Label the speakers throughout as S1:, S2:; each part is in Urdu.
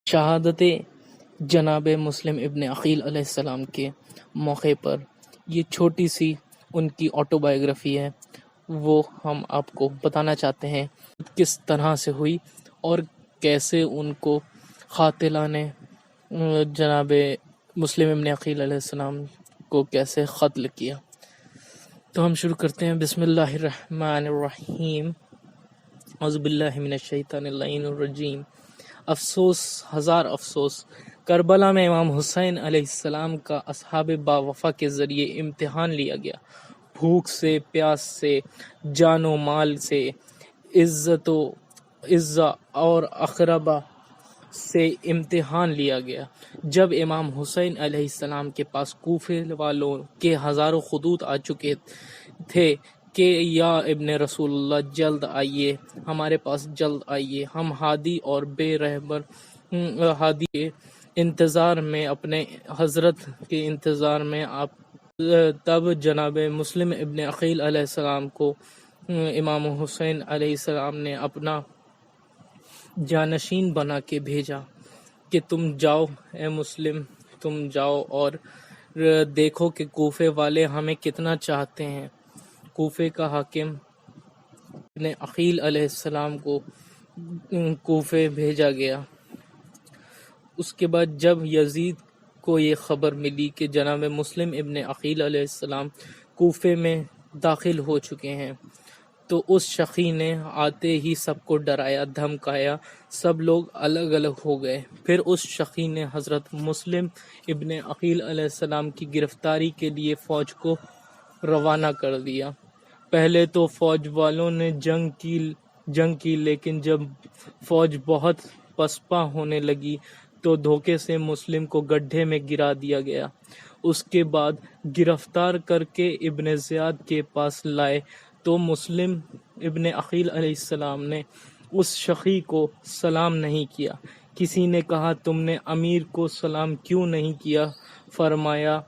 S1: شہادت جناب مسلم ابن عقیل علیہ السلام کے موقع پر یہ چھوٹی سی ان کی آٹو بایوگرافی ہے، وہ ہم آپ کو بتانا چاہتے ہیں کس طرح سے ہوئی اور کیسے ان کو قاتلان نے جناب مسلم ابن عقیل علیہ السلام کو کیسے قتل کیا۔ تو ہم شروع کرتے ہیں، بسم اللہ الرحمن الرحیم، اعوذ باللہ من الشیطان اللعین الرجیم۔ افسوس، ہزار افسوس، کربلا میں امام حسین علیہ السلام کا اصحاب باوفا کے ذریعے امتحان لیا گیا۔ بھوک سے، پیاس سے، جان و مال سے، عزت و عزہ اور اقربا سے امتحان لیا گیا۔ جب امام حسین علیہ السلام کے پاس کوفے والوں کے ہزاروں خطوط آ چکے تھے کہ یا ابن رسول اللہ جلد آئیے، ہمارے پاس جلد آئیے، ہم ہادی اور بے رہبر ہادی کے انتظار میں، اپنے حضرت کے انتظار میں آپ۔ تب جناب مسلم ابن عقیل علیہ السلام کو امام حسین علیہ السلام نے اپنا جانشین بنا کے بھیجا کہ تم جاؤ اے مسلم، تم جاؤ اور دیکھو کہ کوفے والے ہمیں کتنا چاہتے ہیں۔ کوفے کا حاکم ابن عقیل علیہ السلام کو کوفے بھیجا گیا۔ اس کے بعد جب یزید کو یہ خبر ملی کہ جناب مسلم ابن عقیل علیہ السلام کوفے میں داخل ہو چکے ہیں، تو اس شقی نے آتے ہی سب کو ڈرایا دھمکایا، سب لوگ الگ الگ ہو گئے۔ پھر اس شقی نے حضرت مسلم ابن عقیل علیہ السلام کی گرفتاری کے لیے فوج کو روانہ کر دیا۔ پہلے تو فوج والوں نے جنگ کی، لیکن جب فوج بہت پسپا ہونے لگی تو دھوکے سے مسلم کو گڈھے میں گرا دیا گیا۔ اس کے بعد گرفتار کر کے ابن زیاد کے پاس لائے تو مسلم ابن عقیل علیہ السلام نے اس شقی کو سلام نہیں کیا۔ کسی نے کہا تم نے امیر کو سلام کیوں نہیں کیا؟ فرمایا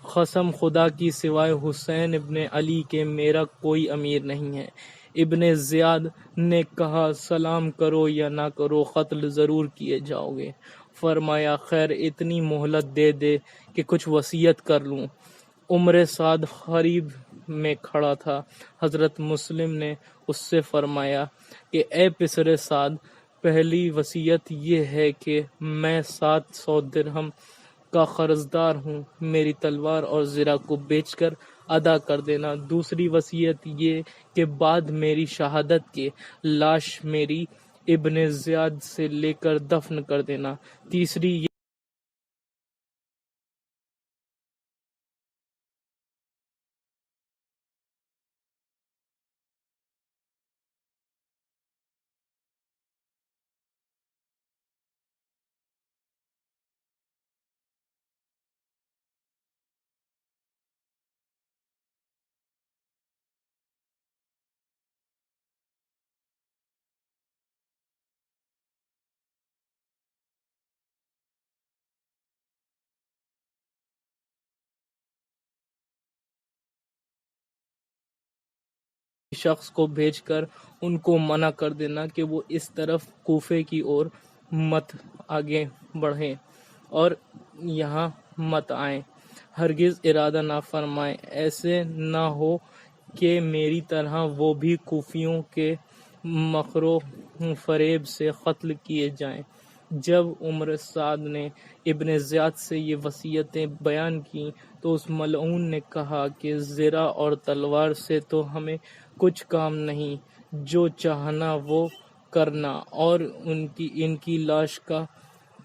S1: قسم خدا کی سوائے حسین ابن علی کے میرا کوئی امیر نہیں ہے۔ ابن زیاد نے کہا سلام کرو یا نہ کرو قتل ضرور کیے جاؤ گے۔ فرمایا خیر اتنی مہلت دے دے کہ کچھ وصیت کر لوں۔ عمر سعد قریب میں کھڑا تھا۔ حضرت مسلم نے اس سے فرمایا کہ اے پسر سعد، پہلی وصیت یہ ہے کہ میں 700 درہم کا قرضدار ہوں، میری تلوار اور زرہ کو بیچ کر ادا کر دینا۔ دوسری وصیت یہ کہ بعد میری شہادت کے لاش میری ابن زیاد سے لے کر دفن کر دینا۔ تیسری یہ شخص کو بھیج کر ان کو منع کر دینا کہ وہ اس طرف کوفے کی اور مت آگے بڑھیں اور یہاں مت آئیں، ہرگز ارادہ نہ فرمائیں، ایسے نہ ہو کہ میری طرح وہ بھی کوفیوں کے مکر و فریب سے قتل کیے جائیں۔ جب عمر سعد نے ابن زیاد سے یہ وصیتیں بیان کیں تو اس ملعون نے کہا کہ زرہ اور تلوار سے تو ہمیں کچھ کام نہیں، جو چاہنا وہ کرنا، اور ان کی لاش کا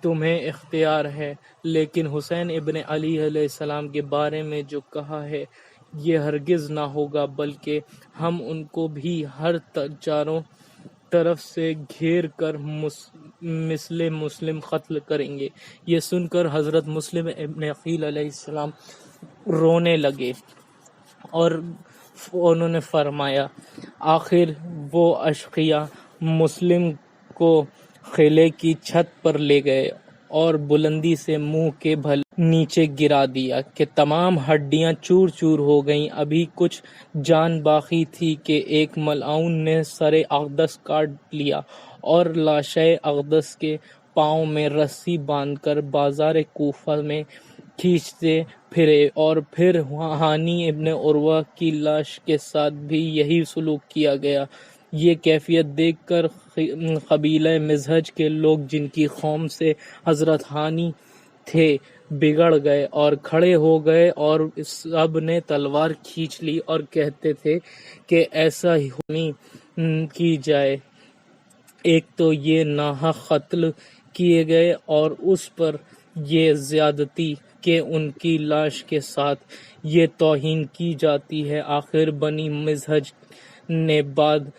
S1: تمہیں اختیار ہے، لیکن حسین ابن علی علیہ السلام کے بارے میں جو کہا ہے یہ ہرگز نہ ہوگا، بلکہ ہم ان کو بھی ہر چاروں طرف سے گھیر کر مثل مسلم قتل کریں گے۔ یہ سن کر حضرت مسلم ابن عقیل علیہ السلام رونے لگے اور انہوں نے فرمایا آخر وہ اشقیا مسلم کو قلعے کی چھت پر لے گئے اور بلندی سے منہ کے بھل نیچے گرا دیا کہ تمام ہڈیاں چور چور ہو گئیں۔ ابھی کچھ جان باقی تھی کہ ایک ملعون نے سر اقدس کاٹ لیا اور لاشیں اقدس کے پاؤں میں رسی باندھ کر بازار کوفہ میں کھینچتے پھرے، اور پھر ہانی ابن عروہ کی لاش کے ساتھ بھی یہی سلوک کیا گیا۔ یہ کیفیت دیکھ کر قبیلہ مزہج کے لوگ، جن کی قوم سے حضرت ہانی تھے، بگڑ گئے اور کھڑے ہو گئے، اور سب نے تلوار کھینچ لی اور کہتے تھے کہ ایسا ہی کی جائے، ایک تو یہ ناحق قتل کیے گئے اور اس پر یہ زیادتی کہ ان کی لاش کے ساتھ یہ توہین کی جاتی ہے۔ آخر بنی مزہج نے بعد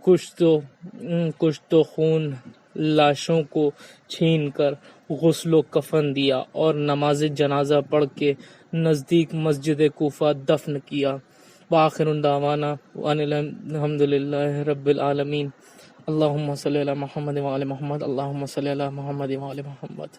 S1: کچھ تو خون لاشوں کو چھین کر غسل و کفن دیا اور نماز جنازہ پڑھ کے نزدیک مسجد کوفہ دفن کیا۔ وآخر دعوانا ان الحمد للہ رب العالمین۔ اللہم صلی علی محمد وعلی محمد، اللہم صلی علی محمد وعلی محمد۔